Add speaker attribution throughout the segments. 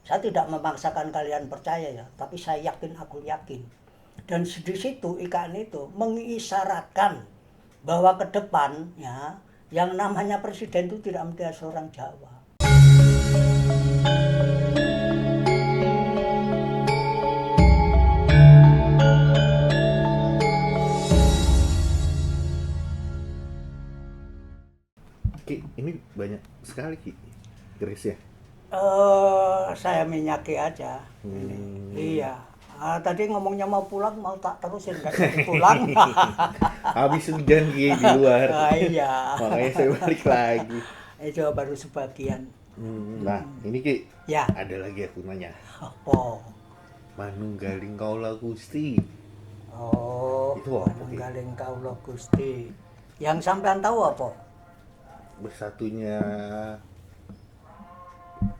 Speaker 1: Saya tidak memaksakan kalian percaya ya, tapi saya yakin, aku yakin. Dan di situ IKN itu mengisyaratkan bahwa ke depan ya, yang namanya presiden itu tidak mesti seorang Jawa.
Speaker 2: Ki, ini banyak sekali Ki, keris ya.
Speaker 1: Saya minyaki aja ini.
Speaker 2: Hmm,
Speaker 1: Iya. Tadi ngomongnya mau pulang, mau tak terusin nggak jadi pulang.
Speaker 2: habis hujan Ki di luar,
Speaker 1: Iya.
Speaker 2: makanya saya balik lagi.
Speaker 1: Itu baru sebagian.
Speaker 2: Nah, ini Ki,
Speaker 1: Ya,
Speaker 2: ada lagi aku nanya.
Speaker 1: apa?
Speaker 2: Manunggaling Kaula Gusti,
Speaker 1: Oh,
Speaker 2: itu apa Ki?
Speaker 1: manunggaling kaula Gusti. Yang sampean tahu apa?
Speaker 2: Bersatunya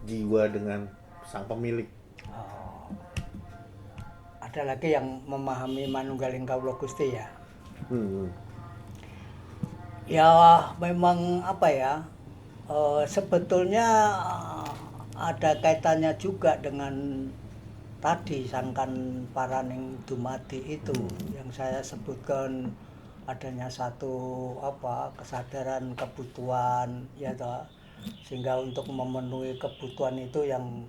Speaker 2: jiwa dengan sang pemilik.
Speaker 1: Oh, ada lagi yang memahami manunggaling kaula Gusti ya.
Speaker 2: Hmm,
Speaker 1: Ya, memang apa ya? Sebetulnya ada kaitannya juga dengan tadi sangkan paraning dumadi itu yang saya sebutkan, adanya satu apa kesadaran kebutuhan ya toh, sehingga untuk memenuhi kebutuhan itu yang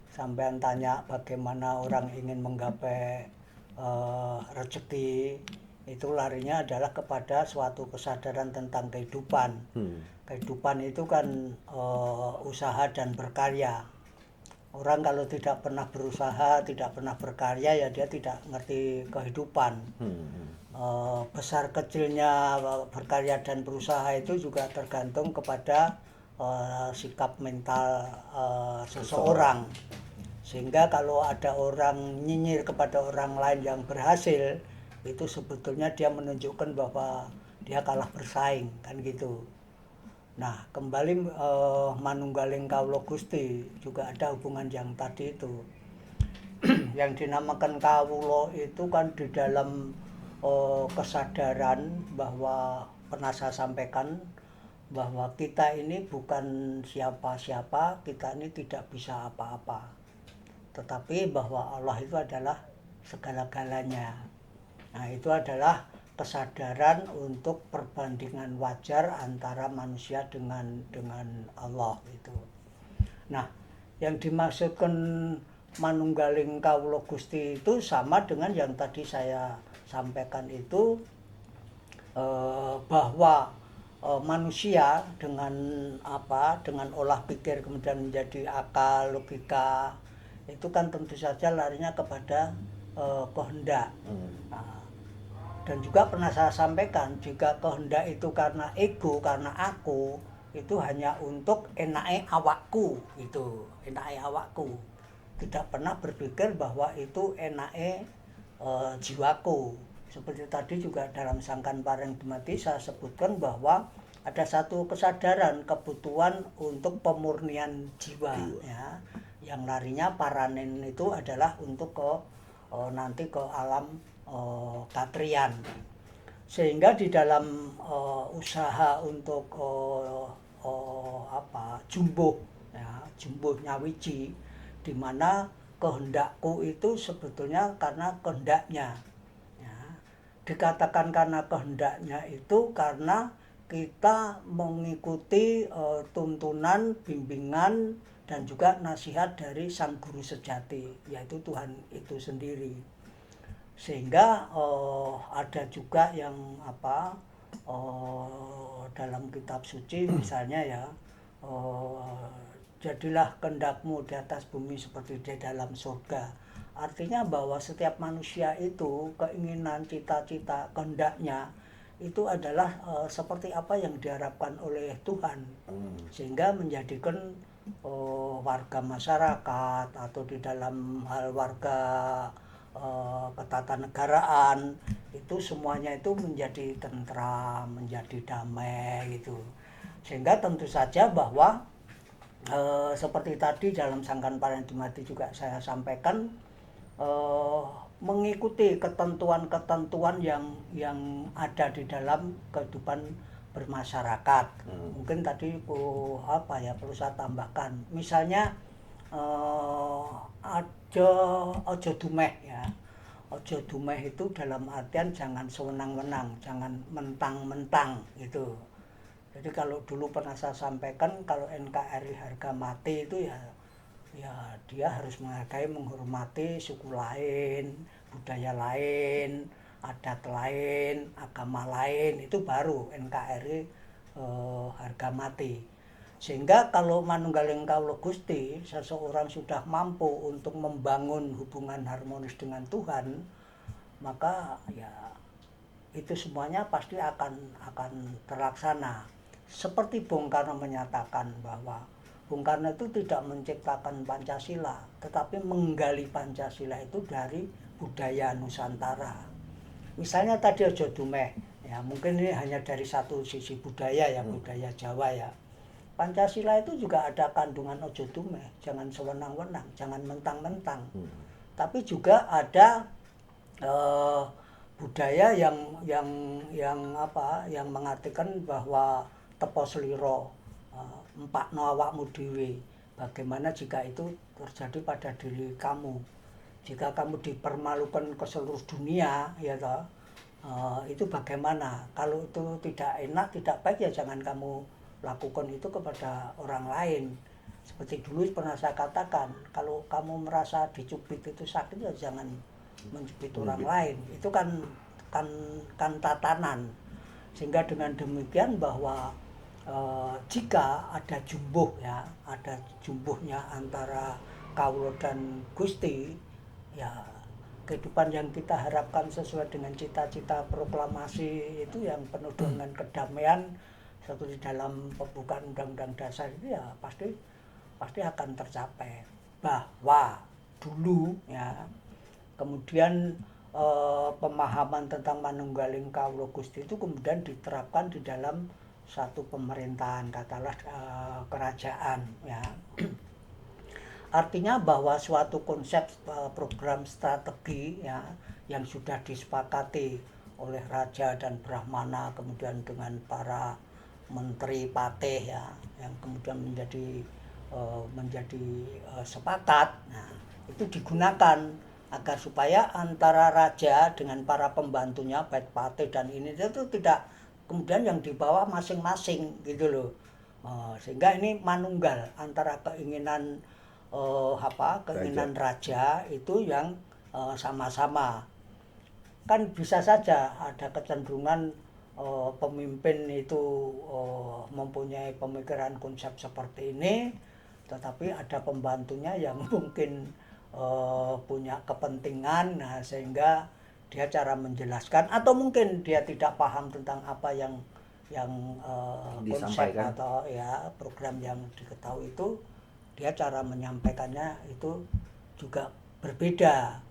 Speaker 1: sampean tanya bagaimana orang ingin menggapai rezeki, itu larinya adalah kepada suatu kesadaran tentang kehidupan. Kehidupan itu kan usaha dan berkarya. Orang kalau tidak pernah berusaha, tidak pernah berkarya, ya dia tidak ngerti kehidupan. Besar kecilnya berkarya dan berusaha itu juga tergantung kepada sikap mental seseorang. Sehingga kalau ada orang nyinyir kepada orang lain yang berhasil, itu sebetulnya dia menunjukkan bahwa dia kalah bersaing, kan gitu. Nah, kembali manunggaling kawula Gusti juga ada hubungan yang tadi itu. Yang dinamakan kawula itu kan di dalam kesadaran bahwa pernah saya sampaikan bahwa kita ini bukan siapa-siapa, kita ini tidak bisa apa-apa. Tetapi bahwa Allah itu adalah segala-galanya. Nah, itu adalah kesadaran untuk perbandingan wajar antara manusia dengan Allah itu. Nah, yang dimaksudkan manunggaling kawula Gusti itu sama dengan yang tadi saya sampaikan itu, bahwa manusia dengan apa, dengan olah pikir kemudian menjadi akal, logika, itu kan tentu saja larinya kepada kehendak. Nah, dan juga pernah saya sampaikan, jika kehendak itu karena ego, karena aku, itu hanya untuk enake awakku, itu enake awakku, tidak pernah berpikir bahwa itu enake jiwaku. Seperti tadi juga dalam sangkan paring dumadi saya sebutkan bahwa ada satu kesadaran kebutuhan untuk pemurnian jiwa ya, yang larinya paranen itu adalah untuk ke nanti ke alam katrian. Sehingga di dalam usaha untuk apa jumbuh ya, jumbuh nyawiji, di mana kehendakku itu sebetulnya karena kehendaknya ya. Dikatakan karena kehendaknya itu karena kita mengikuti tuntunan, bimbingan, dan juga nasihat dari sang guru sejati, yaitu Tuhan itu sendiri. Sehingga ada juga yang apa, dalam kitab suci misalnya ya, jadilah kehendakmu di atas bumi seperti di dalam surga. Artinya bahwa setiap manusia itu keinginan, cita-cita, kehendaknya itu adalah seperti apa yang diharapkan oleh Tuhan, sehingga menjadikan warga masyarakat atau di dalam hal warga ketatanegaraan itu semuanya itu menjadi tentram, menjadi damai gitu. Sehingga tentu saja bahwa seperti tadi dalam sangkan paring dumadi juga saya sampaikan, mengikuti ketentuan-ketentuan yang ada di dalam kehidupan bermasyarakat. Mungkin tadi apa ya perlu saya tambahkan, misalnya ojo dumeh ya. Ojo dumeh itu dalam artian jangan sewenang-wenang, jangan mentang-mentang gitu. Jadi kalau dulu pernah saya sampaikan, kalau NKRI harga mati itu ya dia harus menghargai, menghormati suku lain, budaya lain, adat lain, agama lain, itu baru NKRI harga mati. Sehingga kalau manunggaling kawula Gusti, seseorang sudah mampu untuk membangun hubungan harmonis dengan Tuhan, maka ya itu semuanya pasti akan terlaksana. Seperti Bung Karno menyatakan bahwa Bung Karno itu tidak menciptakan Pancasila, tetapi menggali Pancasila itu dari budaya Nusantara. Misalnya tadi ojo dumeh, ya mungkin ini hanya dari satu sisi budaya ya, budaya Jawa ya. Pancasila itu juga ada kandungan ojo dumeh, jangan sewenang-wenang, jangan mentang-mentang. Tapi juga ada budaya yang mengartikan bahwa tepo sliro, empakno awakmu dhewe. Bagaimana jika itu terjadi pada diri kamu? Jika kamu dipermalukan ke seluruh dunia, ya toh, itu bagaimana? Kalau itu tidak enak, tidak baik, ya jangan kamu lakukan itu kepada orang lain. Seperti dulu pernah saya katakan, kalau kamu merasa dicubit itu sakit, ya jangan mencubit orang lain. Itu kan tatanan. Sehingga dengan demikian bahwa jika ada jumbuh ya, ada jumbuhnya antara kawula dan Gusti, ya kehidupan yang kita harapkan sesuai dengan cita-cita proklamasi itu yang penuh dengan kedamaian seperti dalam pembukaan Undang-Undang Dasar itu, ya pasti akan tercapai. Bahwa dulu ya, kemudian pemahaman tentang manunggaling kawula Gusti itu kemudian diterapkan di dalam satu pemerintahan, katakanlah kerajaan ya. Artinya bahwa suatu konsep program strategi ya yang sudah disepakati oleh raja dan brahmana, kemudian dengan para menteri patih ya, yang kemudian menjadi sepakat. Nah, itu digunakan agar supaya antara raja dengan para pembantunya, baik patih dan ini itu tidak kemudian yang dibawa masing-masing gitu loh. Sehingga ini manunggal antara keinginan raja itu yang sama-sama. Kan bisa saja ada kecenderungan pemimpin itu mempunyai pemikiran konsep seperti ini, tetapi ada pembantunya yang mungkin punya kepentingan, nah sehingga dia cara menjelaskan atau mungkin dia tidak paham tentang apa yang konsep atau ya program yang diketahui itu, dia cara menyampaikannya itu juga berbeda.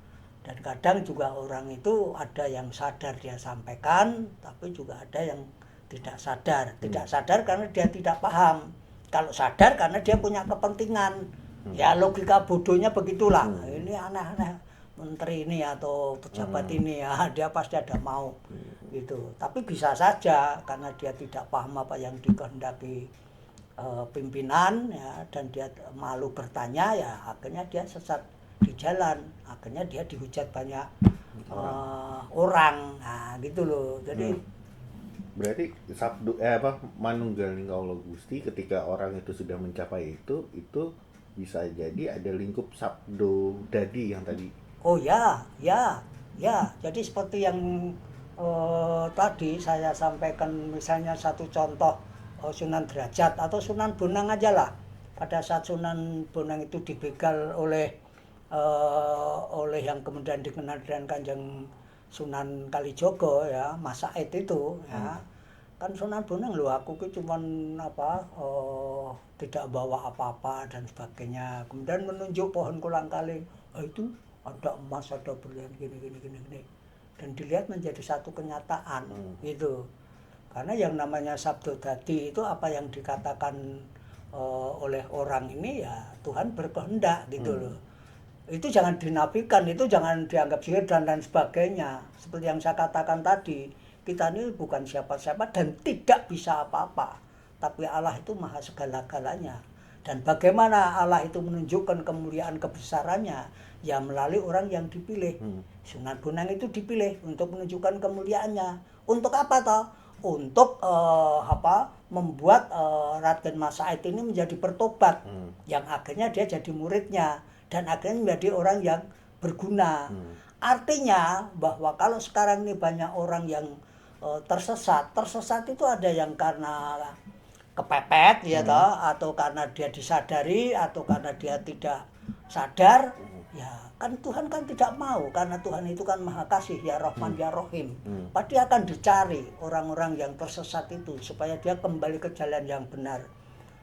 Speaker 1: Dan kadang juga orang itu ada yang sadar dia sampaikan, tapi juga ada yang tidak sadar. Tidak sadar karena dia tidak paham. Kalau sadar karena dia punya kepentingan. Ya logika bodohnya begitulah. Ini aneh-aneh menteri ini atau pejabat ini ya, dia pasti ada mau gitu. Tapi bisa saja karena dia tidak paham apa yang dikehendaki pimpinan ya, dan dia malu bertanya, ya akhirnya dia sesat di jalan, akhirnya dia dihujat banyak orang. Nah gitu loh. Jadi
Speaker 2: berarti manunggaling kawula Gusti, ketika orang itu sudah mencapai itu bisa jadi ada lingkup sabdo dadi yang tadi.
Speaker 1: Oh ya. Jadi seperti yang tadi saya sampaikan, misalnya satu contoh Sunan Derajat atau Sunan Bonang aja lah. Pada saat Sunan Bonang itu dibegal oleh yang kemudian dikenal dengan Kanjeng Sunan Kalijogo ya, Mas Said itu ya. Kan Sunan Bonang, loh aku ki cuman tidak bawa apa-apa dan sebagainya. Kemudian menunjuk pohon kolang-kaling, itu ada emas, ada berlian, gini. Dan dilihat menjadi satu kenyataan gitu. Karena yang namanya sabdo dadi itu apa yang dikatakan oleh orang ini, ya Tuhan berkehendak gitu loh. Itu jangan dinafikan, itu jangan dianggap sihir dan lain sebagainya. Seperti yang saya katakan tadi, kita ini bukan siapa-siapa dan tidak bisa apa-apa. Tapi Allah itu maha segala-galanya. Dan bagaimana Allah itu menunjukkan kemuliaan kebesarannya? Ya melalui orang yang dipilih. Sunan Bonang itu dipilih untuk menunjukkan kemuliaannya. Untuk apa toh? Untuk membuat Raden Mas Said ini menjadi bertobat, yang akhirnya dia jadi muridnya dan akhirnya menjadi orang yang berguna. Artinya bahwa kalau sekarang ini banyak orang yang tersesat itu ada yang karena kepepet ya toh, atau karena dia disadari atau karena dia tidak sadar. Ya kan Tuhan kan tidak mau, karena Tuhan itu kan Maha Kasih, ya Rahman ya Rahim. Pasti akan dicari orang-orang yang tersesat itu supaya dia kembali ke jalan yang benar.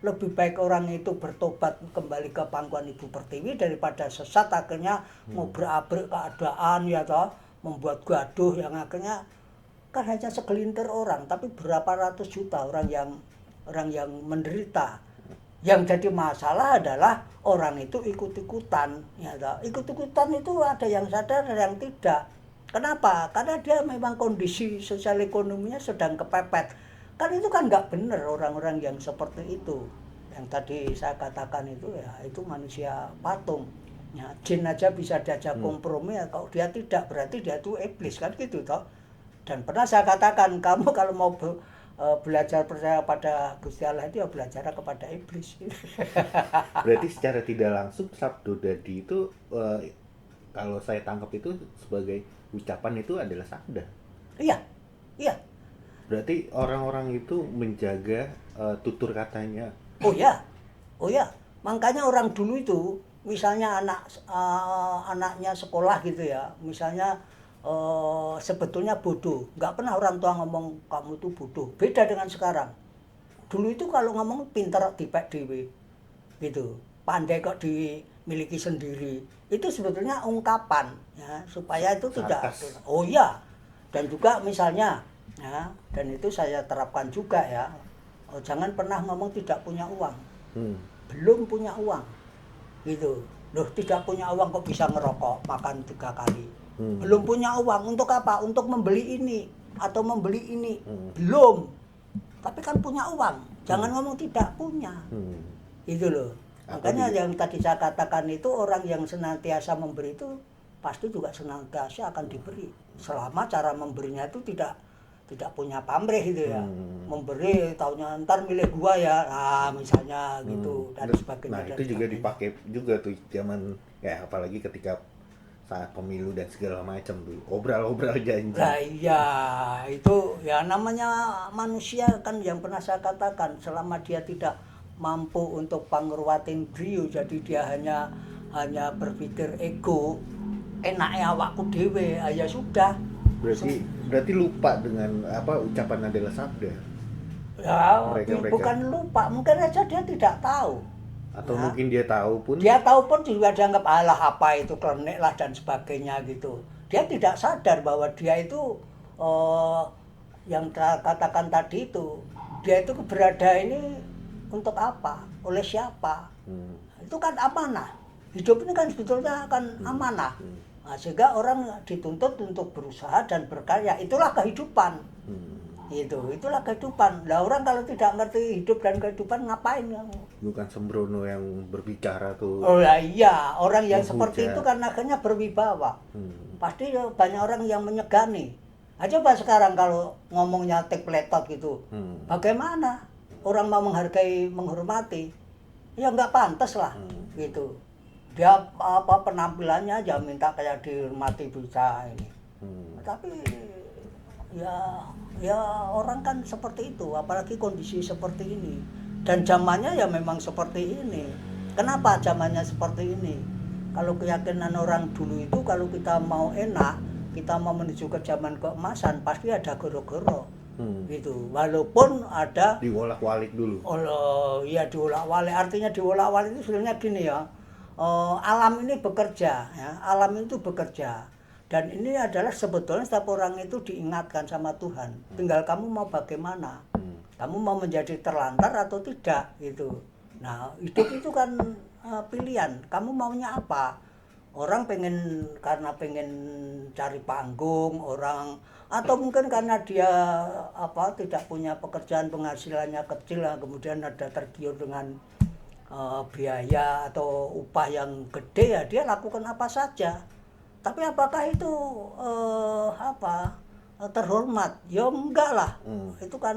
Speaker 1: Lebih baik orang itu bertobat kembali ke pangkuan Ibu Pertiwi daripada sesat akhirnya ngobrak-abrik keadaan ya toh, membuat gaduh yang akhirnya kan hanya segelintir orang tapi berapa ratus juta orang yang menderita. Yang jadi masalah adalah orang itu ikut-ikutan ya toh. Ikut-ikutan itu ada yang sadar ada yang tidak. Kenapa? Karena dia memang kondisi sosial ekonominya sedang kepepet. Kan itu kan nggak benar orang-orang yang seperti itu. Yang tadi saya katakan itu ya itu manusia patung. Ya, jin aja bisa diajak kompromi, ya kalau dia tidak berarti dia itu iblis kan gitu toh. Dan pernah saya katakan kamu kalau mau belajar percaya pada Gusti Allah itu ya belajar kepada iblis.
Speaker 2: Berarti secara tidak langsung Sabdo Dadi itu kalau saya tangkap itu sebagai ucapan itu adalah sabda.
Speaker 1: Iya, iya.
Speaker 2: Berarti orang-orang itu menjaga tutur katanya.
Speaker 1: Oh ya, oh ya. Makanya orang dulu itu, misalnya anaknya sekolah gitu ya, misalnya sebetulnya bodoh, nggak pernah orang tua ngomong kamu tuh bodoh. Beda dengan sekarang. Dulu itu kalau ngomong pinter dipek dewe, gitu. Pandai kok dimiliki sendiri. Itu sebetulnya ungkapan, ya, supaya itu tidak. Oh iya. Dan juga misalnya, ya, dan itu saya terapkan juga ya. Jangan pernah ngomong tidak punya uang. Belum punya uang, gitu. Loh, tidak punya uang kok bisa ngerokok, makan 3 kali. Belum punya uang untuk apa? Untuk membeli ini atau membeli ini. Belum. Tapi kan punya uang. Jangan ngomong tidak punya. Itu loh. Makanya yang tadi saya katakan itu orang yang senantiasa memberi itu pasti juga senantiasa akan diberi. Selama cara memberinya itu tidak punya pamrih gitu ya. Memberi taunya ntar milih gua ya. Nah, misalnya gitu dan sebagainya.
Speaker 2: Nah, itu juga dipakai juga tuh zaman ya apalagi ketika saat pemilu dan segala macam tuh obral-obral janji.
Speaker 1: Nah iya itu ya namanya manusia kan yang pernah saya katakan selama dia tidak mampu untuk pangruwatin beliau jadi dia hanya berpikir ego enaknya awakku dewe ya sudah.
Speaker 2: Berarti lupa dengan apa ucapan adalah sabda.
Speaker 1: Ya bukan lupa mungkin aja dia tidak tahu.
Speaker 2: Atau ya, mungkin dia tahu pun
Speaker 1: juga dianggap alah apa itu klenik lah dan sebagainya gitu. Dia tidak sadar bahwa dia itu yang katakan tadi itu dia itu berada ini untuk apa, oleh siapa. Itu kan amanah. Hidup ini kan sebetulnya kan amanah. Nah, sehingga orang dituntut untuk berusaha dan berkarya. Itulah kehidupan. Itulah kehidupan. Lah orang kalau tidak ngerti hidup dan kehidupan ngapain kamu?
Speaker 2: Bukan sembrono yang berbicara tuh.
Speaker 1: Oh ya iya, orang yang seperti itu kan akhirnya berwibawa. Pasti banyak orang yang menyegani. Coba sekarang kalau ngomongnya tek pletot gitu. Bagaimana orang mau menghargai, menghormati? Ya nggak pantas lah gitu. Dia apa penampilannya aja minta kayak dihormati bisa ini. Tapi ya orang kan seperti itu, apalagi kondisi seperti ini dan zamannya ya memang seperti ini. Kenapa zamannya seperti ini? Kalau keyakinan orang dulu itu kalau kita mau enak, kita mau menuju ke zaman keemasan pasti ada goro-goro gitu, walaupun ada
Speaker 2: diwolak-walik dulu.
Speaker 1: Oh iya diwolak-walik, artinya diwolak-walik itu sebenarnya gini ya, alam ini bekerja ya, alam itu bekerja. Dan ini adalah sebetulnya setiap orang itu diingatkan sama Tuhan. Tinggal kamu mau bagaimana. Kamu mau menjadi terlantar atau tidak gitu. Nah hidup itu kan pilihan. Kamu maunya apa? Orang karena pengen cari panggung, orang atau mungkin karena dia tidak punya pekerjaan penghasilannya kecil lah, kemudian ada tergiur dengan biaya atau upah yang gede ya dia lakukan apa saja. Tapi apakah itu terhormat? Ya enggak lah. Itu kan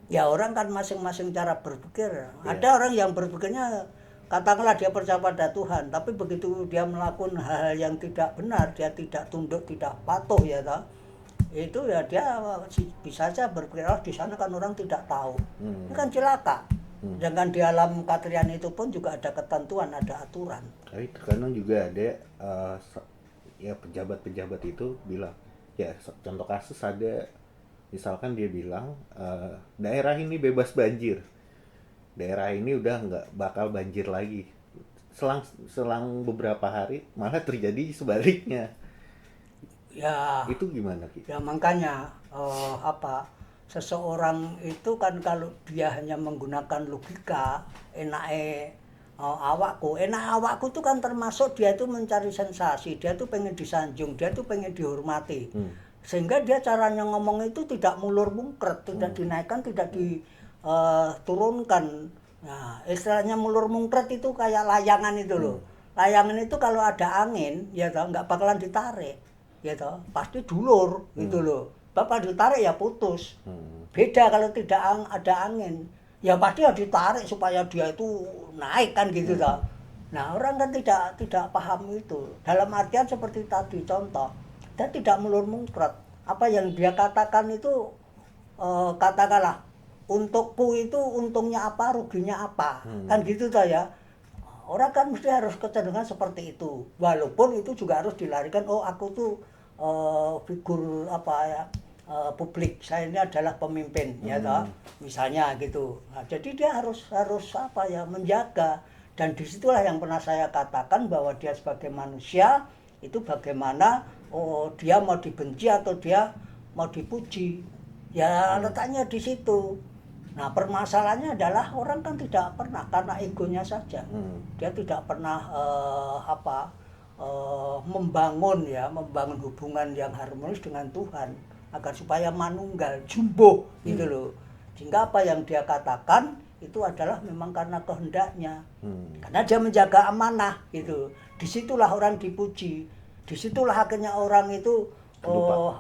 Speaker 1: ya orang kan masing-masing cara berpikir. Ada orang yang berpikirnya katakanlah dia percaya pada Tuhan, tapi begitu dia melakukan hal yang tidak benar, dia tidak tunduk, tidak patuh ya toh. Itu ya dia bisa saja berpikir di sana kan orang tidak tahu. Ini kan celaka. Dengan di alam katrian itu pun juga ada ketentuan, ada aturan.
Speaker 2: Tapi terkadang juga ada ya pejabat-pejabat itu bilang, ya contoh kasus ada, misalkan dia bilang daerah ini bebas banjir, daerah ini udah nggak bakal banjir lagi. Selang beberapa hari malah terjadi sebaliknya.
Speaker 1: Ya,
Speaker 2: Itu gimana Ki?
Speaker 1: ya makanya seseorang itu kan kalau dia hanya menggunakan logika, enak awakku itu kan termasuk dia itu mencari sensasi, dia tuh pengen disanjung, dia tuh pengen dihormati. Sehingga dia caranya ngomong itu tidak mulur mungkret, tidak dinaikkan, tidak diturunkan. Nah, istilahnya mulur mungkret itu kayak layangan itu loh. Layangan itu kalau ada angin, ya toh, nggak bakalan ditarik, ya toh, pasti dulur gitu loh. Bapak ditarik ya putus. Beda kalau tidak ada angin, ya pasti ya ditarik supaya dia itu naik kan gitu toh. Nah orang kan tidak paham itu. Dalam artian seperti tadi contoh, dia tidak mulur mungkret. Apa yang dia katakan itu katakanlah untukku itu untungnya apa, ruginya apa, kan gitu toh ya. Orang kan mesti harus kecenderungan seperti itu. Walaupun itu juga harus dilarikan, oh aku tuh figur publik, saya ini adalah pemimpin ya toh, misalnya gitu. Nah, jadi dia harus menjaga, dan disitulah yang pernah saya katakan bahwa dia sebagai manusia itu bagaimana dia mau dibenci atau dia mau dipuji, ya letaknya di situ. Nah permasalahannya adalah orang kan tidak pernah, karena egonya saja, dia tidak pernah membangun hubungan yang harmonis dengan Tuhan agar supaya manunggal jumbo gitu loh. Sehingga apa yang dia katakan itu adalah memang karena kehendaknya, karena dia menjaga amanah gitu. Disitulah orang dipuji, disitulah akhirnya orang itu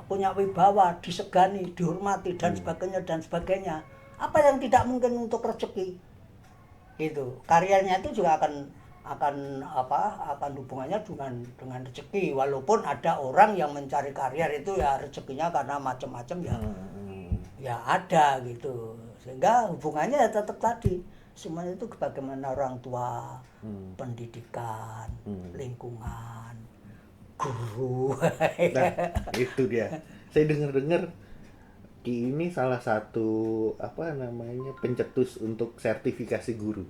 Speaker 1: punya wibawa, disegani, dihormati dan sebagainya dan sebagainya. Apa yang tidak mungkin untuk rezeki itu, karyanya itu juga akan hubungannya dengan rezeki. Walaupun ada orang yang mencari karier itu ya rezekinya karena macam-macam ya ada gitu, sehingga hubungannya ya tetap tadi semuanya itu bagaimana orang tua, pendidikan, lingkungan, guru.
Speaker 2: Nah, itu dia. Saya dengar-dengar Ki ini salah satu pencetus untuk sertifikasi guru.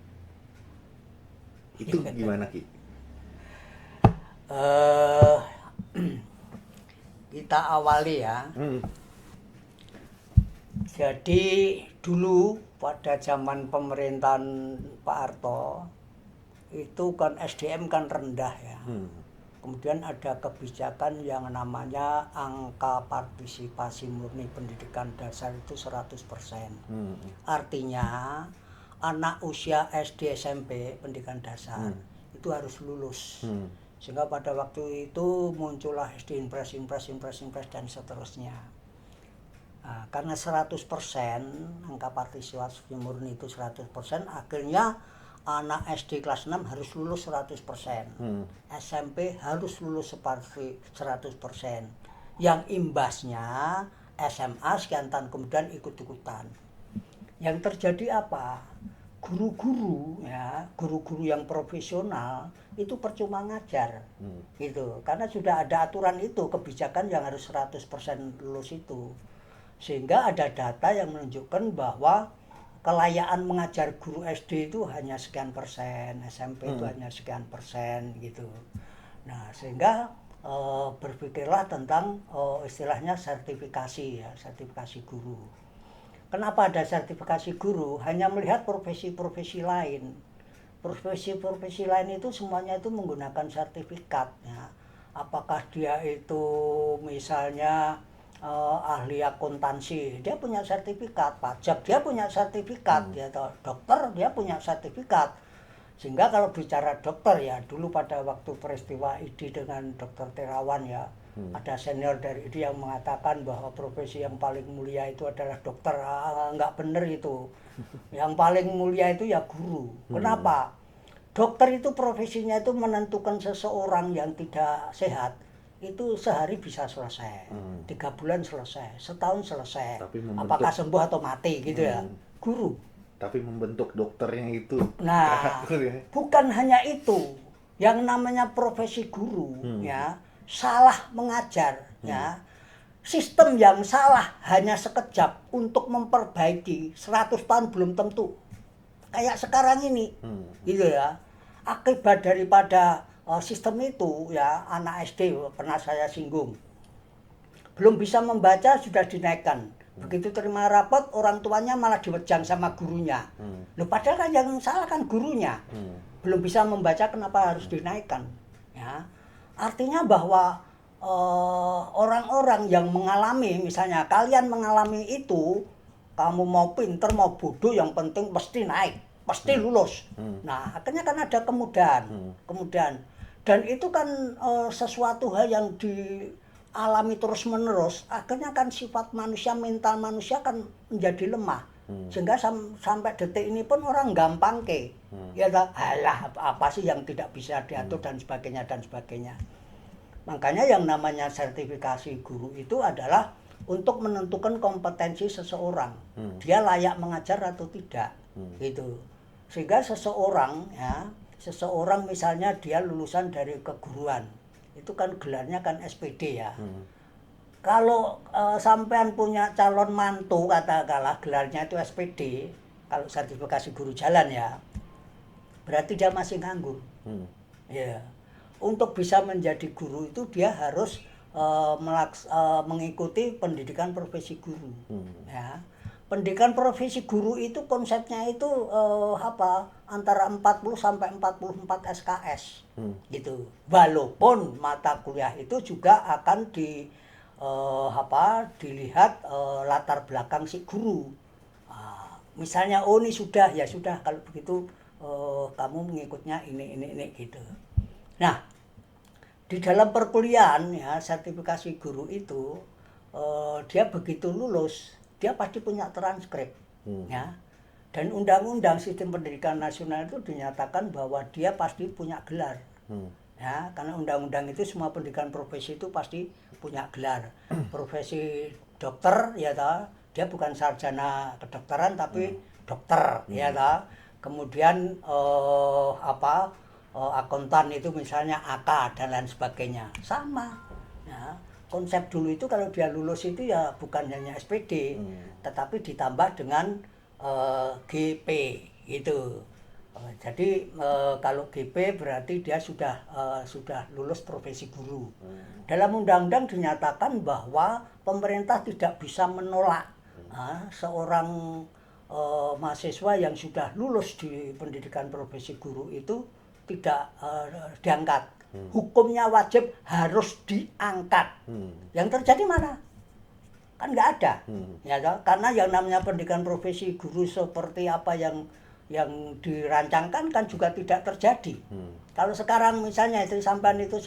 Speaker 2: Itu gimana Ki?
Speaker 1: Kita awali ya. Jadi dulu pada zaman pemerintahan Pak Harto itu kan SDM kan rendah ya. Kemudian ada kebijakan yang namanya angka partisipasi murni pendidikan dasar itu 100%. Artinya anak usia SD SMP pendidikan dasar itu harus lulus. Sehingga pada waktu itu muncullah SD Impres dan seterusnya. Nah, karena 100% angka partisipasi murni itu 100%, akhirnya anak SD kelas 6 harus lulus 100%. SMP harus lulus seperti 100%. Yang imbasnya SMA sekian tahun kemudian ikut-ikutan. Yang terjadi apa? Guru-guru yang profesional itu percuma ngajar. Gitu. Karena sudah ada aturan itu, kebijakan yang harus 100% lulus itu. Sehingga ada data yang menunjukkan bahwa kelayaan mengajar guru SD itu hanya sekian persen, SMP itu hanya sekian persen gitu. Nah sehingga berpikirlah tentang istilahnya sertifikasi guru. Kenapa ada sertifikasi guru? Hanya melihat profesi-profesi lain. Profesi-profesi lain itu semuanya itu menggunakan sertifikat. Ya. Apakah dia itu misalnya ahli akuntansi, dia punya sertifikat, pajak dia punya sertifikat, ya toh. Dokter dia punya sertifikat. Sehingga kalau bicara dokter ya, dulu pada waktu peristiwa ID dengan Dokter Terawan ya, ada senior dari ID yang mengatakan bahwa profesi yang paling mulia itu adalah dokter. Nggak bener itu. Yang paling mulia itu ya guru. Kenapa? Dokter itu profesinya itu menentukan seseorang yang tidak sehat itu sehari bisa selesai, 3 bulan selesai, setahun selesai.
Speaker 2: Tapi membentuk-
Speaker 1: Apakah sembuh atau mati gitu ya. Guru.
Speaker 2: Tapi membentuk dokternya itu.
Speaker 1: Nah, bukan hanya itu. Yang namanya profesi guru ya, salah mengajar ya. Sistem yang salah hanya sekejap untuk memperbaiki 100 tahun belum tentu. Kayak sekarang ini. Gitu ya. Akibat daripada sistem itu ya, anak SD pernah saya singgung. Belum bisa membaca sudah dinaikkan. Begitu terima rapot, orang tuanya malah diwejang sama gurunya. Loh, padahal kan yang salah kan gurunya. Belum bisa membaca, kenapa harus dinaikkan? Ya. Artinya bahwa orang-orang yang mengalami, misalnya kalian mengalami itu, kamu mau pinter mau bodoh, yang penting pasti naik, pasti lulus. Nah, akhirnya kan ada kemudahan. Dan itu kan sesuatu hal yang dialami terus-menerus. Akhirnya kan sifat manusia, mental manusia kan menjadi lemah. Sehingga sampai detik ini pun orang gampang ke. Ya alah, apa sih yang tidak bisa diatur dan sebagainya dan sebagainya. Makanya yang namanya sertifikasi guru itu adalah untuk menentukan kompetensi seseorang. Dia layak mengajar atau tidak. Gitu. Sehingga seseorang misalnya dia lulusan dari keguruan, itu kan gelarnya kan SPD ya. Kalau sampean punya calon mantu, katakanlah gelarnya itu SPD, kalau sertifikasi guru jalan ya, berarti dia masih nganggur. Ya. Untuk bisa menjadi guru itu dia harus mengikuti pendidikan profesi guru. Ya. Pendidikan profesi guru itu konsepnya itu antara 40 sampai 44 SKS gitu. Walaupun mata kuliah itu juga akan dilihat latar belakang si guru. Misalnya ini sudah, ya sudah, kalau begitu kamu mengikutnya ini gitu. Nah, di dalam perkuliahan ya, sertifikasi guru itu dia begitu lulus dia pasti punya transkrip, ya. Dan undang-undang sistem pendidikan nasional itu dinyatakan bahwa dia pasti punya gelar, ya. Karena undang-undang itu semua pendidikan profesi itu pasti punya gelar. Profesi dokter, ya ta, dia bukan sarjana kedokteran tapi dokter, ya ta. Kemudian akuntan itu misalnya AK dan lain sebagainya, sama. Ya. Konsep dulu itu kalau dia lulus itu ya bukan hanya SPD, tetapi ditambah dengan GP gitu. Jadi kalau GP berarti dia sudah lulus profesi guru. Dalam undang-undang dinyatakan bahwa pemerintah tidak bisa menolak seorang mahasiswa yang sudah lulus di pendidikan profesi guru itu tidak diangkat. Hukumnya wajib harus diangkat. Yang terjadi mana? Kan nggak ada. Ya, karena yang namanya pendidikan profesi guru seperti apa yang dirancangkan kan juga tidak terjadi. Kalau sekarang misalnya itu sampean itu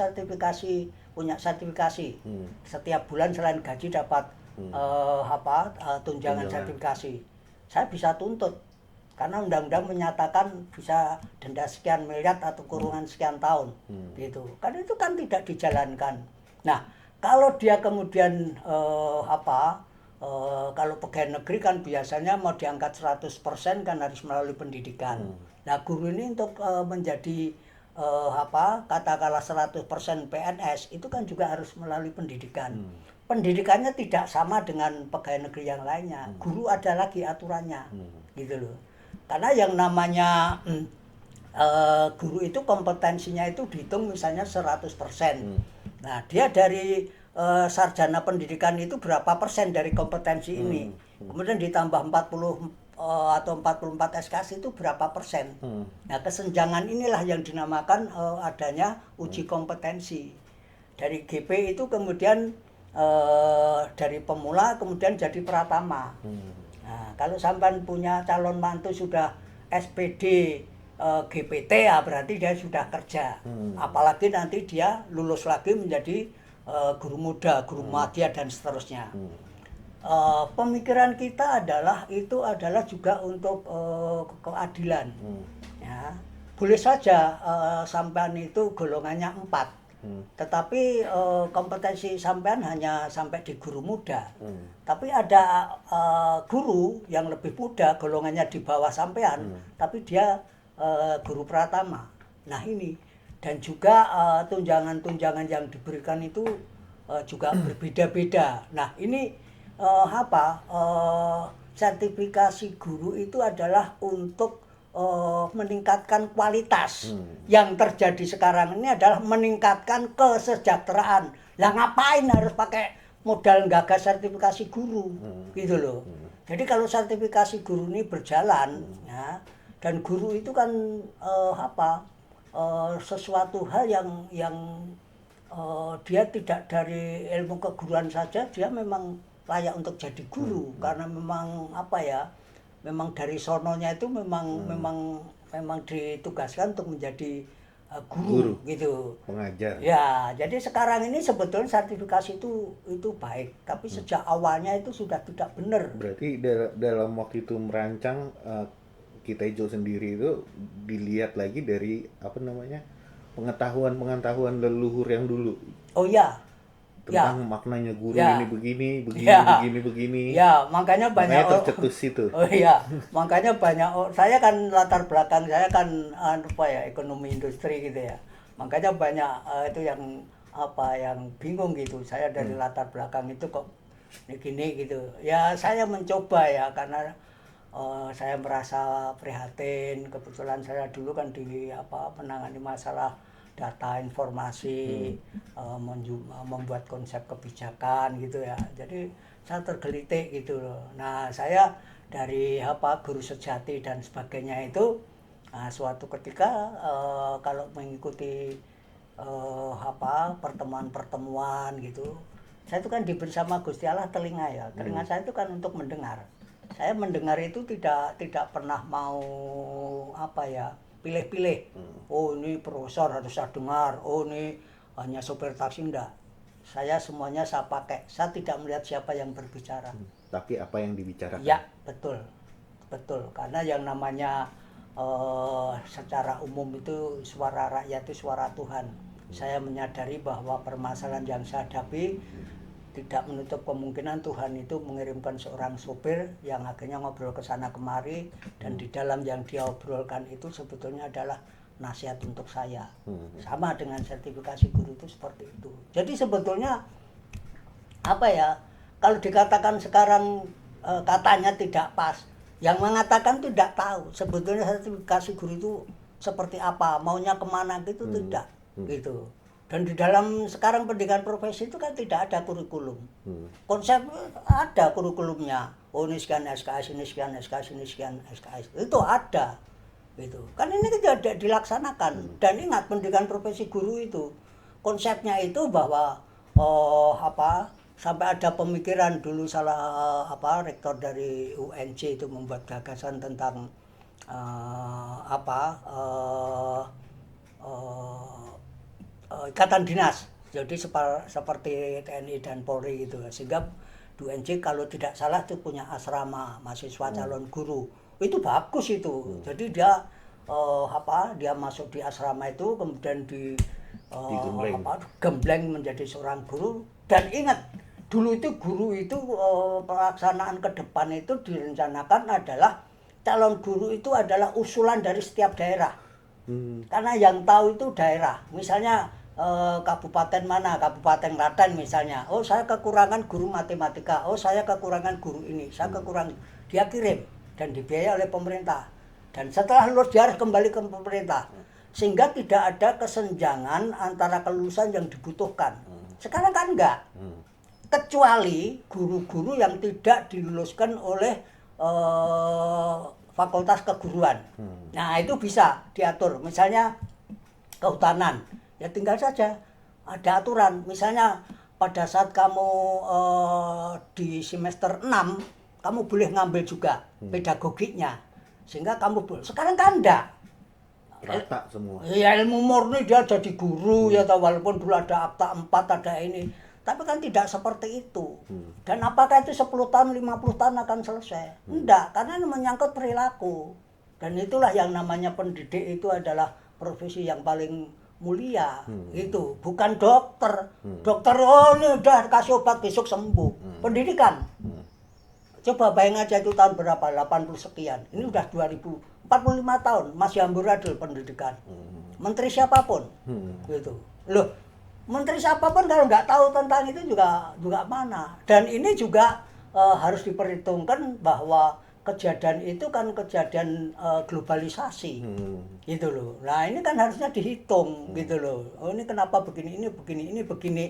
Speaker 1: punya sertifikasi. Setiap bulan selain gaji dapat tunjangan sertifikasi. Saya bisa tuntut. Karena undang-undang menyatakan bisa denda sekian miliar atau kurungan sekian tahun, gitu. Kan itu kan tidak dijalankan. Nah, kalau dia kemudian kalau pegawai negeri kan biasanya mau diangkat 100% kan harus melalui pendidikan. Nah, guru ini untuk menjadi katakanlah 100% PNS itu kan juga harus melalui pendidikan. Pendidikannya tidak sama dengan pegawai negeri yang lainnya. Guru ada lagi aturannya, gitu loh. Karena yang namanya guru itu kompetensinya itu dihitung misalnya 100%. Nah, dia dari sarjana pendidikan itu berapa persen dari kompetensi ini. Kemudian ditambah 40 atau 44 SKS itu berapa persen. Nah, kesenjangan inilah yang dinamakan adanya uji kompetensi. Dari GP itu kemudian dari pemula kemudian jadi pratama. Nah, kalau sampean punya calon mantu sudah SPD GPT ya berarti dia sudah kerja. Apalagi nanti dia lulus lagi menjadi guru muda, guru madya dan seterusnya. Pemikiran kita itu adalah juga untuk keadilan. Ya, boleh saja sampean itu golongannya 4. Tetapi kompetensi sampean hanya sampai di guru muda. Tapi ada guru yang lebih muda, golongannya di bawah sampean, tapi dia guru pratama. Nah ini, dan juga tunjangan-tunjangan yang diberikan itu juga berbeda-beda. Nah ini sertifikasi guru itu adalah untuk meningkatkan kualitas. Yang terjadi sekarang ini adalah meningkatkan kesejahteraan. Lah ngapain harus pakai modal gagas sertifikasi guru, gitu loh. Jadi kalau sertifikasi guru ini berjalan, ya, dan guru itu kan sesuatu hal yang dia tidak dari ilmu keguruan saja, dia memang layak untuk jadi guru karena memang memang dari sononya itu memang ditugaskan untuk menjadi guru gitu,
Speaker 2: pengajar.
Speaker 1: Ya, jadi sekarang ini sebetulnya sertifikasi itu baik, tapi sejak awalnya itu sudah tidak benar.
Speaker 2: Berarti dalam waktu itu merancang kita hijau sendiri itu dilihat lagi dari pengetahuan leluhur yang dulu.
Speaker 1: Oh ya.
Speaker 2: Tentang maknanya guru ini begini.
Speaker 1: Ya, makanya
Speaker 2: tercetus itu.
Speaker 1: Oh iya, makanya banyak. Saya kan latar belakang saya kan ekonomi industri gitu ya. Makanya banyak itu yang bingung gitu. Saya dari latar belakang itu kok gini gitu. Ya saya mencoba ya karena saya merasa prihatin. Kebetulan saya dulu kan menangani masalah data informasi, membuat konsep kebijakan gitu ya. Jadi saya tergelitik gitu loh. Nah saya dari guru sejati dan sebagainya itu, suatu ketika kalau mengikuti pertemuan-pertemuan gitu, saya itu kan diberi sama Gusti Allah telinga ya. Telinga saya itu kan untuk mendengar. Saya mendengar itu tidak pernah mau pilih-pilih. Oh ini profesor harus saya dengar, oh ini hanya sopir taksi, enggak. Saya semuanya saya pakai, saya tidak melihat siapa yang berbicara.
Speaker 2: Tapi apa yang dibicarakan?
Speaker 1: Ya, betul. Karena yang namanya secara umum itu suara rakyat itu suara Tuhan. Saya menyadari bahwa permasalahan yang saya hadapi tidak menutup kemungkinan Tuhan itu mengirimkan seorang sopir yang akhirnya ngobrol ke sana kemari, dan di dalam yang dia obrolkan itu sebetulnya adalah nasihat untuk saya. Sama dengan sertifikasi guru itu seperti itu. Jadi sebetulnya kalau dikatakan sekarang katanya tidak pas, yang mengatakan tidak tahu sebetulnya sertifikasi guru itu seperti apa, maunya kemana gitu, tidak gitu. Dan di dalam sekarang pendidikan profesi itu kan tidak ada kurikulum. Konsep ada kurikulumnya. Oh ini sekian SKS, ini sekian SKS, ini sekian SKS. Itu ada. Gitu. Kan ini tidak dilaksanakan. Dan ingat pendidikan profesi guru itu konsepnya itu bahwa sampai ada pemikiran dulu rektor dari UNJ itu membuat gagasan tentang ikatan dinas, jadi seperti TNI dan Polri gitu, sehingga UNJ kalau tidak salah itu punya asrama mahasiswa calon guru, itu bagus itu. Jadi dia dia masuk di asrama itu kemudian digembleng menjadi seorang guru. Dan ingat dulu itu guru itu pelaksanaan ke depan itu direncanakan adalah calon guru itu adalah usulan dari setiap daerah. Karena yang tahu itu daerah, misalnya kabupaten mana, kabupaten Klaten misalnya, oh saya kekurangan guru matematika, oh saya kekurangan guru ini, saya kekurangan, dia kirim dan dibiayai oleh pemerintah, dan setelah lulus dia harus kembali ke pemerintah, sehingga tidak ada kesenjangan antara kelulusan yang dibutuhkan. Sekarang kan enggak, kecuali guru-guru yang tidak diluluskan oleh fakultas keguruan. Nah itu bisa diatur, misalnya kehutanan, ya tinggal saja ada aturan, misalnya pada saat kamu di semester 6 kamu boleh ngambil juga pedagogiknya, sehingga kamu boleh. Sekarang kan enggak.
Speaker 2: Rata semua.
Speaker 1: Ya ilmu murni dia jadi guru ya tahu, walaupun dulu ada akta 4 ada ini, tapi kan tidak seperti itu. Dan apakah itu 10 tahun 50 tahun akan selesai? Enggak, karena ini menyangkut perilaku. Dan itulah yang namanya pendidik, itu adalah profesi yang paling mulia. Itu bukan dokter. Dokter oh ini udah kasih obat besok sembuh. Pendidikan. Coba bayang aja itu tahun berapa? 80 sekian. Ini udah 2045 tahun masih amburadul pendidikan. Menteri siapapun. Gitu. Loh, menteri siapapun kalau nggak tahu tentang itu juga mana. Dan ini juga harus diperhitungkan bahwa kejadian itu kan kejadian globalisasi. Gitu loh. Nah, ini kan harusnya dihitung gitu loh. Oh, ini kenapa begini, ini begini, ini begini.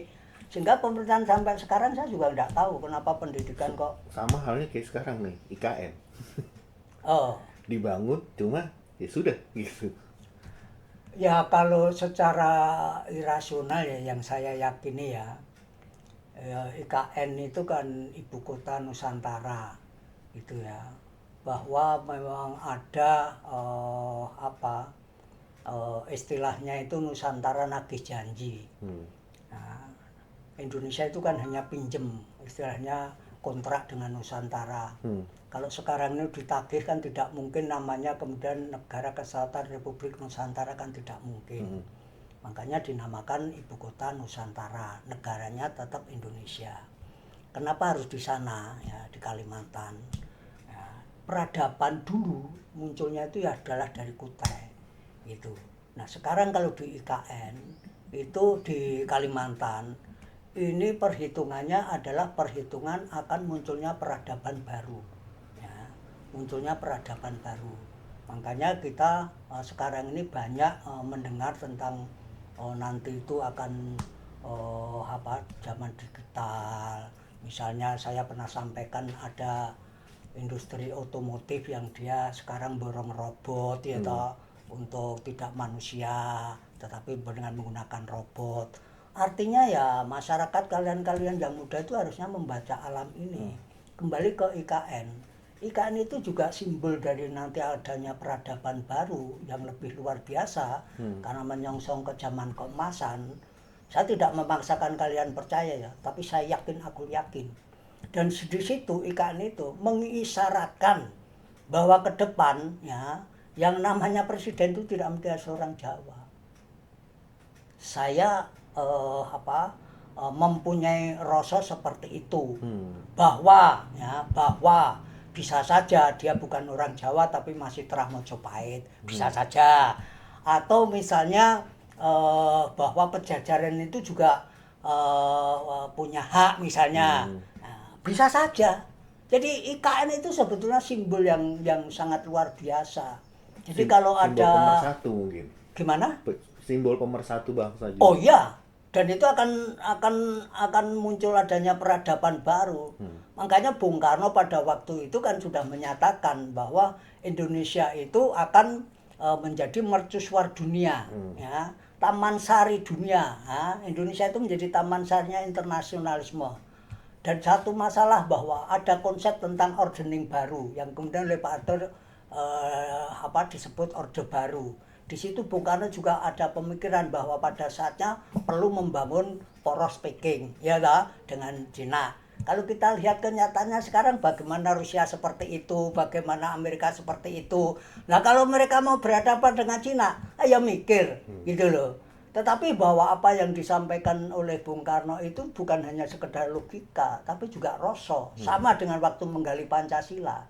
Speaker 1: Sehingga pemerintahan sampai sekarang saya juga nggak tahu kenapa pendidikan kok
Speaker 2: Sama halnya kayak sekarang nih, IKN.
Speaker 1: oh
Speaker 2: Dibangun cuma ya sudah gitu.
Speaker 1: ya kalau secara irasional ya yang saya yakini ya, IKN itu kan ibu kota Nusantara gitu ya, bahwa memang ada istilahnya itu Nusantara nagih janji. Nah, Indonesia itu kan hanya pinjem, istilahnya kontrak dengan Nusantara. Kalau sekarang ini ditagih kan tidak mungkin namanya kemudian Negara Kesatuan Republik Nusantara, kan tidak mungkin. Makanya dinamakan ibu kota Nusantara, negaranya tetap Indonesia. Kenapa harus di sana ya, di Kalimantan? Ya, peradaban dulu munculnya itu ya adalah dari Kutai gitu. Nah sekarang kalau di IKN itu di Kalimantan, ini perhitungannya adalah perhitungan akan munculnya peradaban baru, ya, munculnya peradaban baru. Makanya kita sekarang ini banyak mendengar tentang nanti itu akan zaman digital. Misalnya saya pernah sampaikan ada industri otomotif yang dia sekarang borong robot ya toh, untuk tidak manusia tetapi dengan menggunakan robot. Artinya ya masyarakat kalian-kalian yang muda itu harusnya membaca alam ini. Kembali ke IKN. IKN itu juga simbol dari nanti adanya peradaban baru yang lebih luar biasa, karena menyongsong ke zaman keemasan. Saya tidak memaksakan kalian percaya ya, tapi saya yakin, aku yakin. Dan di situ IKN itu mengisyaratkan bahwa ke depan ya, yang namanya presiden itu tidak mesti seorang Jawa. Saya mempunyai rasa seperti itu, bahwa bisa saja dia bukan orang Jawa tapi masih terah Mojopahit, bisa saja. Atau misalnya bahwa Pajajaran itu juga punya hak misalnya, bisa saja. Jadi IKN itu sebetulnya simbol yang sangat luar biasa. Jadi kalau
Speaker 2: simbol
Speaker 1: ada
Speaker 2: pemersatu mungkin.
Speaker 1: Gimana?
Speaker 2: Simbol pemersatu bangsa juga.
Speaker 1: Oh iya, dan itu akan muncul adanya peradaban baru. Makanya Bung Karno pada waktu itu kan sudah menyatakan bahwa Indonesia itu akan menjadi mercusuar dunia, ya, taman sari dunia. Ya. Indonesia itu menjadi taman sarinya internasionalisme. Dan satu masalah bahwa ada konsep tentang ordening baru yang kemudian oleh Pak Harto disebut Orde Baru. Di situ Bung Karno juga ada pemikiran bahwa pada saatnya perlu membangun poros Peking, ya lah, dengan Cina. Kalau kita lihat kenyataannya sekarang bagaimana Rusia seperti itu, bagaimana Amerika seperti itu. Nah kalau mereka mau berhadapan dengan Cina, ayo mikir, gitu loh. Tetapi bahwa apa yang disampaikan oleh Bung Karno itu bukan hanya sekedar logika, tapi juga rasa, sama dengan waktu menggali Pancasila.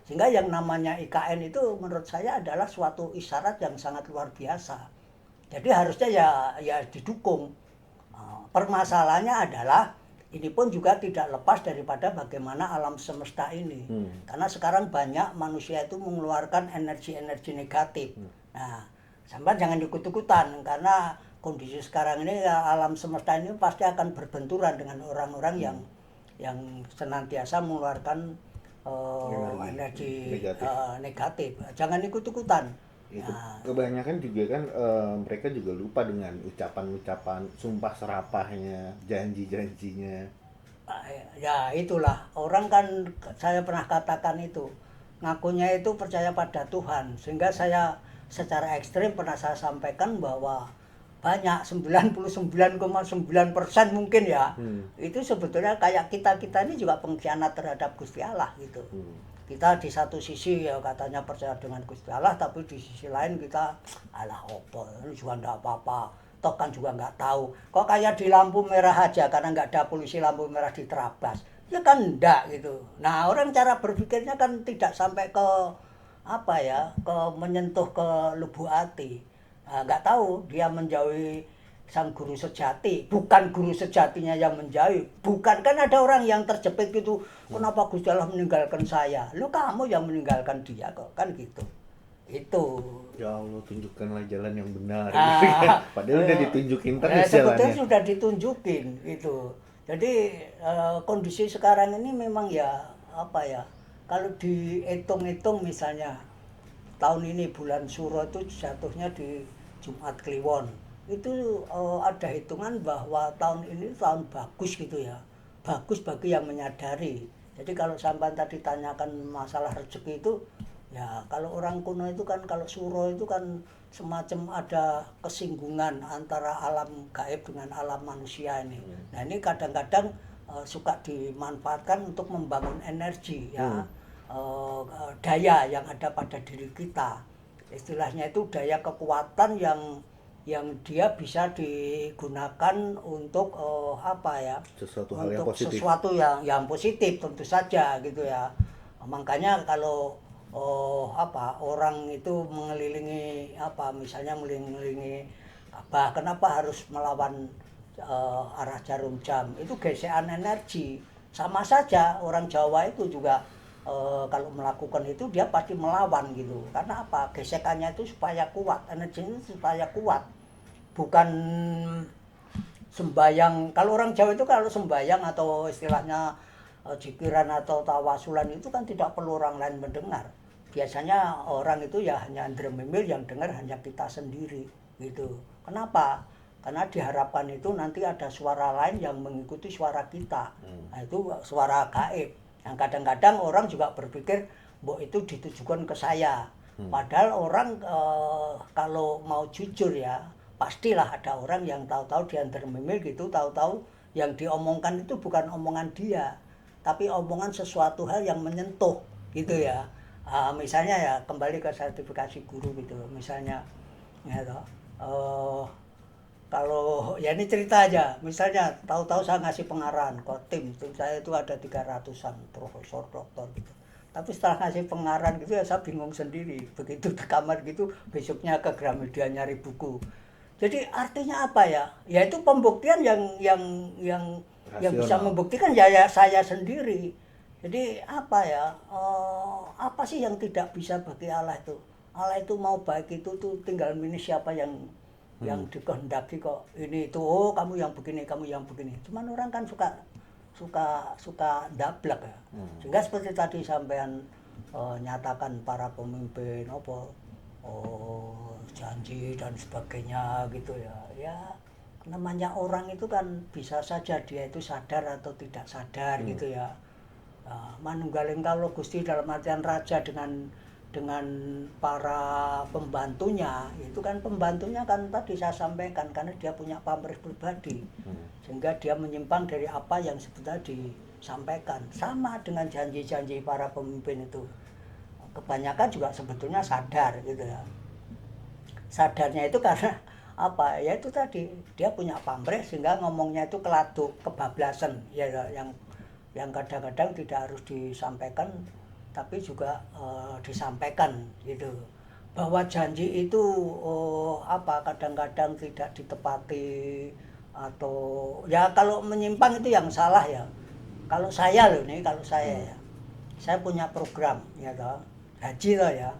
Speaker 1: Sehingga yang namanya IKN itu menurut saya adalah suatu isyarat yang sangat luar biasa. Jadi harusnya ya didukung. Permasalahannya adalah ini pun juga tidak lepas daripada bagaimana alam semesta ini. Karena sekarang banyak manusia itu mengeluarkan energi-energi negatif. Nah, sampai jangan ikut-ikutan, karena kondisi sekarang ini alam semesta ini pasti akan berbenturan dengan orang-orang yang senantiasa mengeluarkan energi negatif. Jangan ikut-ikutan.
Speaker 2: Itu
Speaker 1: Nah,
Speaker 2: kebanyakan juga kan mereka juga lupa dengan ucapan-ucapan sumpah serapahnya, janji-janjinya.
Speaker 1: ya itulah orang kan, saya pernah katakan itu ngakunya itu percaya pada Tuhan, sehingga saya secara ekstrim pernah saya sampaikan bahwa banyak 99,9% mungkin ya
Speaker 2: Hmm.
Speaker 1: itu sebetulnya kayak kita ini juga pengkhianat terhadap Gusti Allah gitu.
Speaker 2: Hmm.
Speaker 1: Kita di satu sisi ya katanya percaya dengan Gusti Allah, tapi di sisi lain kita alah opo ini juga nggak apa-apa, toh kan juga nggak tahu kok kayak di lampu merah aja karena nggak ada polisi lampu merah diterabas ya kan enggak gitu. Nah orang cara berpikirnya kan tidak sampai ke apa ya, ke menyentuh ke lubuk hati. Nah, nggak tahu dia menjauhi sang guru sejati, bukan guru sejatinya yang menjauhi, bukan. Kan ada orang yang terjepit gitu, kenapa Gusti Allah meninggalkan saya, lu kamu yang meninggalkan dia kok, kan gitu itu.
Speaker 2: Ya Allah, tunjukkanlah jalan yang benar gitu kan.
Speaker 1: Ah,
Speaker 2: Padahal udah ditunjukin terus
Speaker 1: sebetulnya
Speaker 2: jalannya.
Speaker 1: sudah ditunjukin itu. Jadi kondisi sekarang ini memang ya apa ya, kalau dihitung-hitung misalnya tahun ini bulan Suro itu jatuhnya di Jumat Kliwon. Itu ada hitungan bahwa tahun ini tahun bagus gitu ya. Bagus bagi yang menyadari. Jadi kalau sampai tadi tanyakan masalah rezeki itu, ya kalau orang kuno itu kan kalau Suro itu kan semacam ada kesinggungan antara alam gaib dengan alam manusia ini. Nah ini kadang-kadang suka dimanfaatkan untuk membangun energi ya.
Speaker 2: Hmm.
Speaker 1: Daya yang ada pada diri kita, istilahnya itu daya kekuatan yang dia bisa digunakan untuk apa ya,
Speaker 2: Sesuatu hal yang
Speaker 1: untuk
Speaker 2: positif.
Speaker 1: sesuatu yang positif tentu saja gitu ya. Makanya kalau apa orang itu mengelilingi apa misalnya mengelilingi Ka'bah, kenapa harus melawan arah jarum jam, itu gesekan energi. Sama saja orang Jawa itu juga kalau melakukan itu dia pasti melawan gitu. Karena apa? Gesekannya itu supaya kuat, energinya supaya kuat. Bukan sembayang. Kalau orang Jawa itu kalau sembayang atau istilahnya jikiran atau tawasulan itu kan tidak perlu orang lain mendengar. Biasanya orang itu ya hanya dremimil, yang dengar hanya kita sendiri gitu. Kenapa? Karena diharapkan itu nanti ada suara lain yang mengikuti suara kita. Nah, itu suara gaib. Yang kadang-kadang orang juga berpikir bahwa itu ditujukan ke saya. Padahal orang kalau mau jujur ya, pastilah ada orang yang tahu-tahu dia termemil gitu, tahu-tahu yang diomongkan itu bukan omongan dia, tapi omongan sesuatu hal yang menyentuh gitu ya. Misalnya ya kembali ke sertifikasi guru gitu, misalnya ya toh. Kalau ya ini cerita aja, misalnya tahu-tahu saya ngasih pengarahan ke tim saya itu ada 300-an profesor doktor gitu. Tapi setelah ngasih pengarahan gitu ya saya bingung sendiri. Begitu di kamar gitu besoknya ke Gramedia nyari buku. Jadi artinya apa ya? Ya itu pembuktian yang bisa
Speaker 2: Rasional.
Speaker 1: membuktikan ya saya sendiri. Jadi apa ya? Apa sih yang tidak bisa bagi Allah itu? Allah itu mau baik itu tuh tinggal milih siapa yang dikehendaki kok. Ini itu oh kamu yang begini, kamu yang begini. Cuman orang kan suka suka suka dablek ya. Sehingga seperti tadi sampean nyatakan para pemimpin apa janji dan sebagainya gitu ya. Ya namanya orang itu kan bisa saja dia itu sadar atau tidak sadar gitu ya. Manunggaling kalau Gusti dalam artian raja dengan para pembantunya, itu kan pembantunya kan tadi saya sampaikan karena dia punya pamrih pribadi, sehingga dia menyimpang dari apa yang sebetulnya disampaikan. Sama dengan janji-janji para pemimpin itu, kebanyakan juga sebetulnya sadar gitu ya. Sadarnya itu karena apa ya, itu tadi dia punya pamrih sehingga ngomongnya itu keladuk kebablasan ya, yang kadang-kadang tidak harus disampaikan tapi juga disampaikan gitu, bahwa janji itu apa kadang-kadang tidak ditepati atau ya kalau menyimpang itu yang salah ya. Kalau saya loh nih, kalau saya ya, saya punya program ya toh, haji loh ya.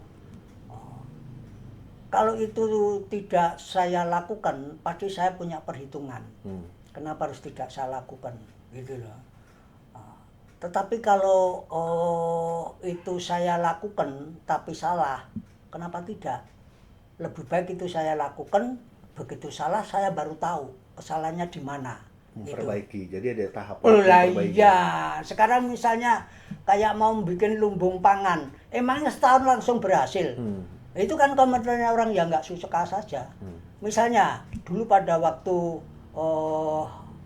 Speaker 1: Kalau itu tidak saya lakukan, pasti saya punya perhitungan. Kenapa harus tidak saya lakukan, gitu loh. Tetapi kalau itu saya lakukan tapi salah, kenapa tidak? lebih baik itu saya lakukan, begitu salah saya baru tahu kesalahannya di mana. Gitu.
Speaker 2: Memperbaiki. Jadi ada tahapan
Speaker 1: Oh lah
Speaker 2: perbaikan.
Speaker 1: iya, sekarang misalnya kayak mau bikin lumbung pangan, emangnya setahun langsung berhasil? Itu kan komentarnya orang yang nggak suka saja. Misalnya dulu pada waktu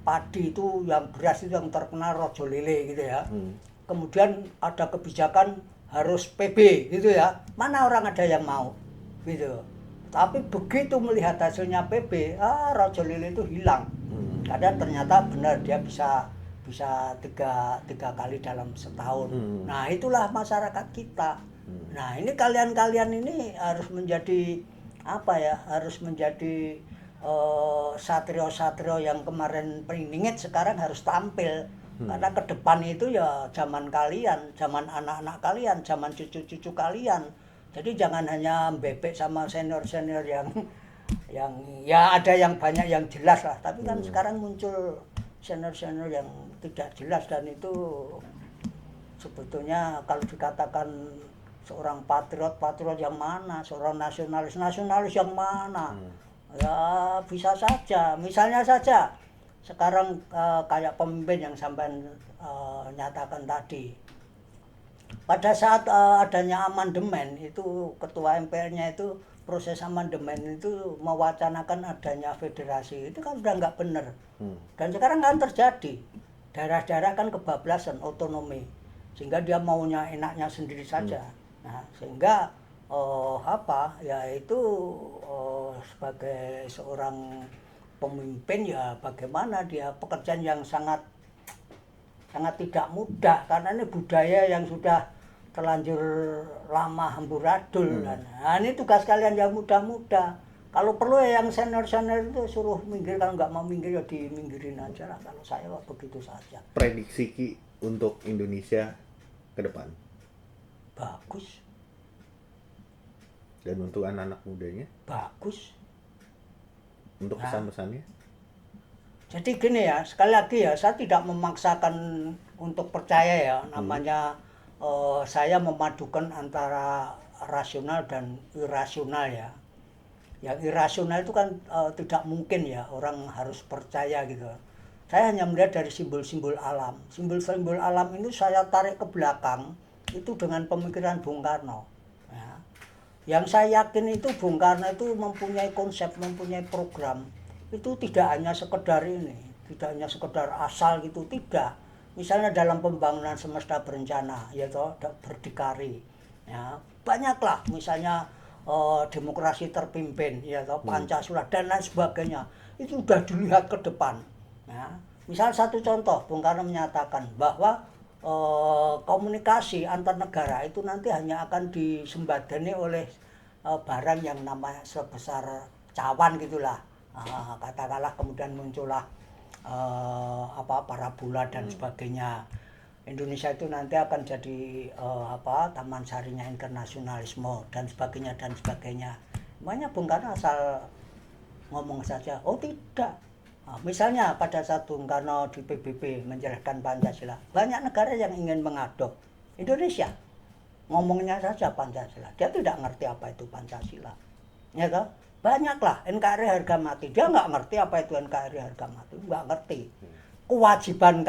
Speaker 1: padi itu yang beras itu yang terkenal rojo lele gitu ya. Kemudian ada kebijakan harus PB gitu ya. Mana orang ada yang mau gitu. Tapi begitu melihat hasilnya PB, rojo lele itu hilang. Karena ternyata benar dia bisa tiga kali dalam setahun. Nah itulah masyarakat kita. Nah ini kalian ini harus menjadi apa ya? Harus menjadi satrio-satrio yang kemarin peningit sekarang harus tampil. Karena ke depan itu ya zaman kalian, zaman anak-anak kalian, zaman cucu-cucu kalian. Jadi jangan hanya bebek sama senior-senior yang ya ada yang banyak yang jelas lah, tapi kan sekarang muncul senior-senior yang tidak jelas, dan itu sebetulnya kalau dikatakan seorang patriot yang mana, seorang nasionalis yang mana, ya bisa saja. Misalnya saja sekarang kayak pemimpin yang sampai nyatakan tadi, pada saat adanya amandemen itu ketua MPR-nya itu proses amandemen itu mewacanakan adanya federasi, itu kan sudah nggak benar. Dan sekarang kan terjadi daerah-daerah kan kebablasan otonomi, sehingga dia maunya enaknya sendiri saja. Nah sehingga apa ya itu sebagai seorang pemimpin ya bagaimana dia, pekerjaan yang sangat tidak mudah, karena ini budaya yang sudah terlanjur lama amburadul. Nah ini tugas kalian yang muda-muda. Kalau perlu ya yang senior-senior itu suruh minggir, kalau nggak mau minggir ya diminggirin aja lah. Kalau saya begitu saja.
Speaker 2: Prediksi Ki untuk Indonesia ke depan
Speaker 1: Bagus.
Speaker 2: dan untuk anak-anak mudanya
Speaker 1: Bagus.
Speaker 2: untuk pesan-pesannya.
Speaker 1: Jadi gini ya, sekali lagi ya, saya tidak memaksakan untuk percaya ya, namanya saya memadukan antara rasional dan irasional ya. Yang irasional itu kan tidak mungkin ya orang harus percaya gitu. Saya hanya melihat dari simbol-simbol alam. Simbol-simbol alam ini saya tarik ke belakang itu dengan pemikiran Bung Karno. Ya. Yang saya yakin itu Bung Karno itu mempunyai konsep, mempunyai program. Itu tidak hanya sekedar ini, tidak hanya sekedar asal gitu, tidak. Misalnya dalam pembangunan semesta berencana, yaitu berdikari, ya banyaklah. Misalnya demokrasi terpimpin, yaitu Pancasila dan lain sebagainya. Itu sudah dilihat ke depan. Ya. Misal satu contoh, Bung Karno menyatakan bahwa komunikasi antar negara itu nanti hanya akan disembadani oleh barang yang namanya sebesar cawan gitulah. Katakanlah kemudian muncullah parabola dan sebagainya. Indonesia itu nanti akan jadi taman sarinya internasionalisme dan sebagainya. Makanya Bung Karno asal ngomong saja, oh tidak. Misalnya pada saat Bung Karno di PBB menjelaskan Pancasila, banyak negara yang ingin mengadop Indonesia. Ngomongnya saja Pancasila, dia tidak ngerti apa itu Pancasila. Ya toh? Banyaklah NKRI harga mati, dia nggak ngerti apa itu NKRI harga mati, nggak ngerti. Kewajiban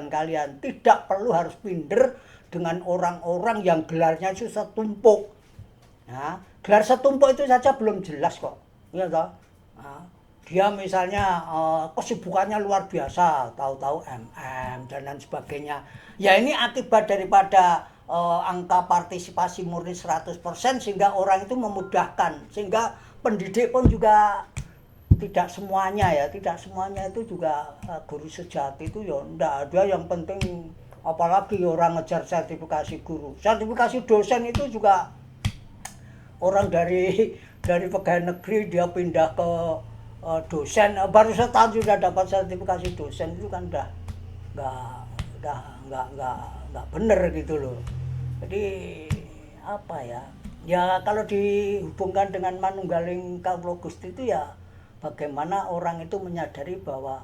Speaker 1: kalian tidak perlu harus minder dengan orang-orang yang gelarnya itu setumpuk. Nah, gelar setumpuk itu saja belum jelas kok, ya toh. Nah, dia misalnya kesibukannya luar biasa, tahu-tahu dan lain sebagainya. Ya ini akibat daripada angka partisipasi murni 100%, sehingga orang itu memudahkan, sehingga pendidik pun juga tidak semuanya itu juga guru sejati itu ya enggak ada. Yang penting apalagi orang ngejar sertifikasi guru, sertifikasi dosen itu juga orang dari pegawai negeri dia pindah ke dosen, baru setahun sudah dapat sertifikasi dosen, itu kan udah nggak bener gitu loh. Jadi apa ya kalau dihubungkan dengan manunggaling kawula Gusti itu ya bagaimana orang itu menyadari bahwa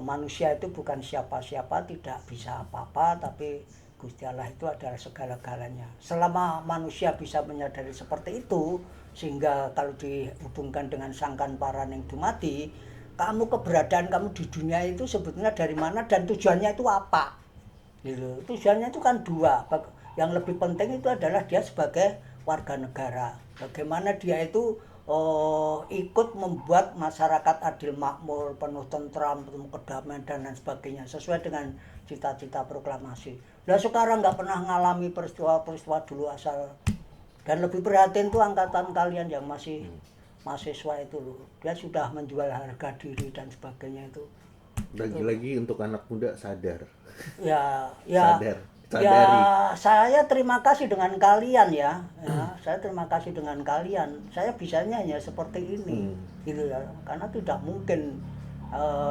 Speaker 1: manusia itu bukan siapa-siapa, tidak bisa apa-apa, tapi Gusti Allah itu adalah segala-galanya. Selama manusia bisa menyadari seperti itu, sehingga kalau dihubungkan dengan sangkan paran yang dumati, kamu keberadaan kamu di dunia itu sebetulnya dari mana dan tujuannya itu apa gitu. Tujuannya itu kan dua, yang lebih penting itu adalah dia sebagai warga negara, bagaimana dia itu ikut membuat masyarakat adil makmur, penuh tentram, penuh kedamaian dan lain sebagainya sesuai dengan cita-cita proklamasi. Nah sekarang nggak pernah ngalami peristiwa-peristiwa dulu asal, dan lebih prihatin tuh angkatan kalian yang masih mahasiswa itu loh, dia sudah menjual harga diri dan sebagainya itu.
Speaker 2: Lagi-lagi untuk anak muda sadar.
Speaker 1: Ya
Speaker 2: Sadari.
Speaker 1: saya terima kasih dengan kalian ya, saya terima kasih dengan kalian, saya bisanya hanya seperti ini gitu ya, karena tidak mungkin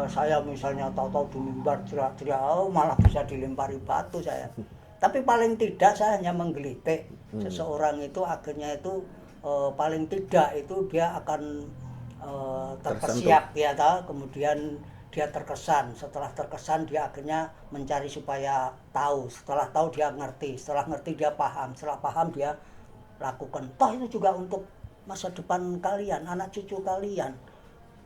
Speaker 1: saya misalnya tahu-tahu di mimbar teriak-teriak malah bisa dilempari batu saya. Tapi paling tidak saya hanya menggelitik seseorang itu akhirnya itu paling tidak itu dia akan terkesiap ya, kemudian dia terkesan, setelah terkesan dia akhirnya mencari supaya tahu, setelah tahu dia ngerti, setelah ngerti dia paham, setelah paham dia lakukan. Toh itu juga untuk masa depan kalian, anak cucu kalian.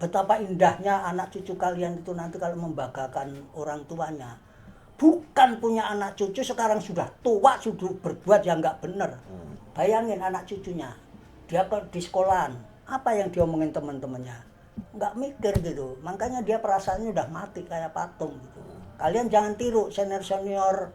Speaker 1: Betapa indahnya anak cucu kalian itu nanti kalau membanggakan orang tuanya. Bukan punya anak cucu sekarang sudah tua, sudah berbuat yang nggak benar. Bayangin anak cucunya, dia di sekolahan, apa yang diomongin teman-temannya? Nggak mikir gitu, makanya dia perasaannya udah mati kayak patung gitu. Kalian jangan tiru senior-senior,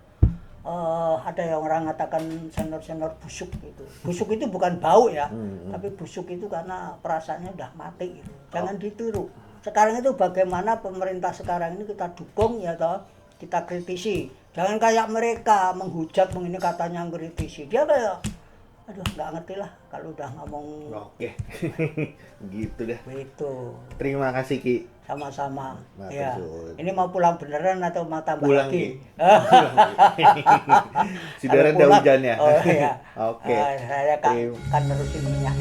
Speaker 1: ada yang orang mengatakan senior-senior busuk gitu. Busuk itu bukan bau ya, tapi busuk itu karena perasaannya udah mati gitu. Jangan ditiru. Sekarang itu bagaimana pemerintah sekarang ini kita dukung ya toh, kita kritisi. Jangan kayak mereka menghujat begini katanya kritisi. Dia kayak aduh nggak ngerti lah kalau udah ngomong.
Speaker 2: Oke. Gitu dah.
Speaker 1: Itu.
Speaker 2: Terima kasih Ki.
Speaker 1: Sama-sama.
Speaker 2: Matur
Speaker 1: Ya.
Speaker 2: suwun.
Speaker 1: Ini mau pulang beneran atau mau tambah
Speaker 2: Pulang,
Speaker 1: lagi?
Speaker 2: Sudah
Speaker 1: Kalau
Speaker 2: reda
Speaker 1: pulang,
Speaker 2: hujannya.
Speaker 1: oh iya.
Speaker 2: Oke.
Speaker 1: Saya kan nerusin minyak.